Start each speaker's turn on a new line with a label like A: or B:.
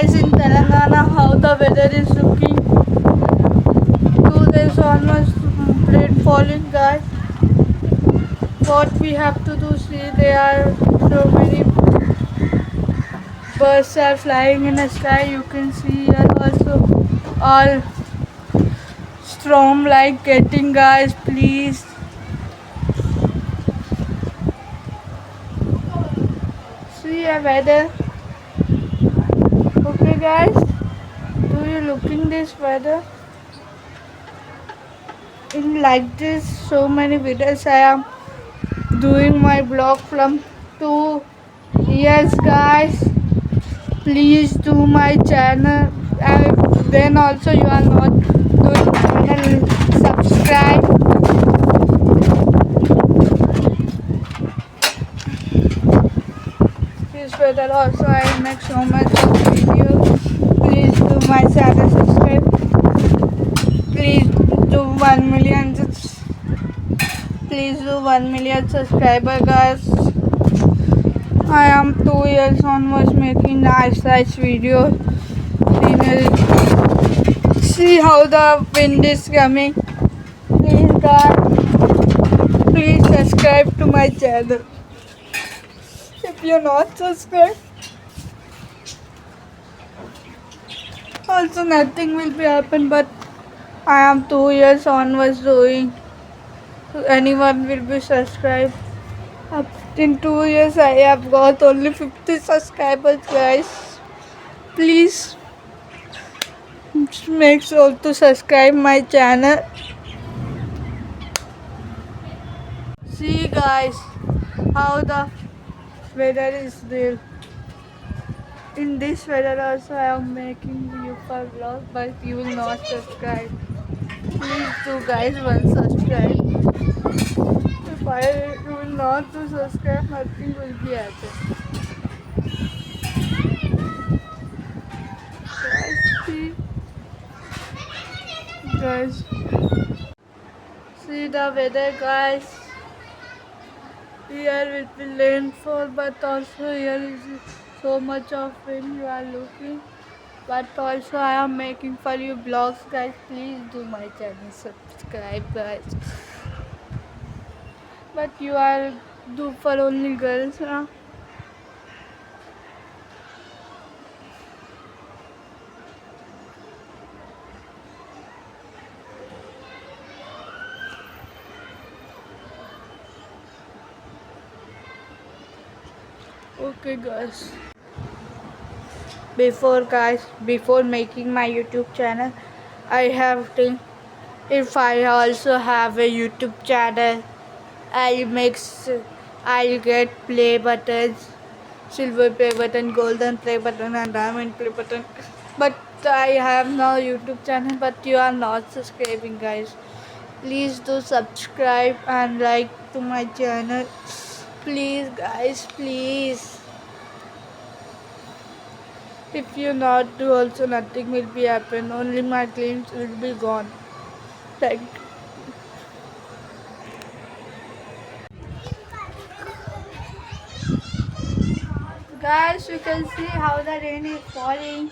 A: guys in Telangana how the weather is looking. So there's almost rain falling guys. What we have to do, see there are so many birds are flying in the sky. You can see here also all storm like getting guys, please. See a weather. Okay guys, do you looking this weather? In like this so many videos I am doing my blog from 2 years guys. Please do my channel. Then also you are not doing channel, subscribe. This weather also I make so much of videos. Please do my channel, subscribe. Please do 1 million. Please do 1 million subscriber guys. I am 2 years onwards making nice videos. See how the wind is coming. Please guys, please subscribe to my channel. If you're not subscribed, also nothing will be happen. But I am 2 years onwards doing. Anyone will be subscribed. In 2 years I have got only 50 subscribers guys. Please make sure to subscribe my channel. See guys how the weather is there. In this weather also I am making you for vlog, but you will not subscribe. Please do guys one subscribe. If you will not do subscribe, nothing will be happen. Guys, see the weather guys. Here will be rainfall, but also here is so much of wind you are looking. But also I am making for you vlogs guys. Please do my channel, subscribe guys. But you are do for only girls now. Okay guys. Before making my YouTube channel, I have think if I also have a YouTube channel, I'll get play buttons, silver play button, golden play button and diamond play button. But I have no YouTube channel, but you are not subscribing guys. Please do subscribe and like to my channel. Please guys, please. If you not do also nothing will be happen. Only my dreams will be gone. Thank you. Guys, you can see how the rain is falling.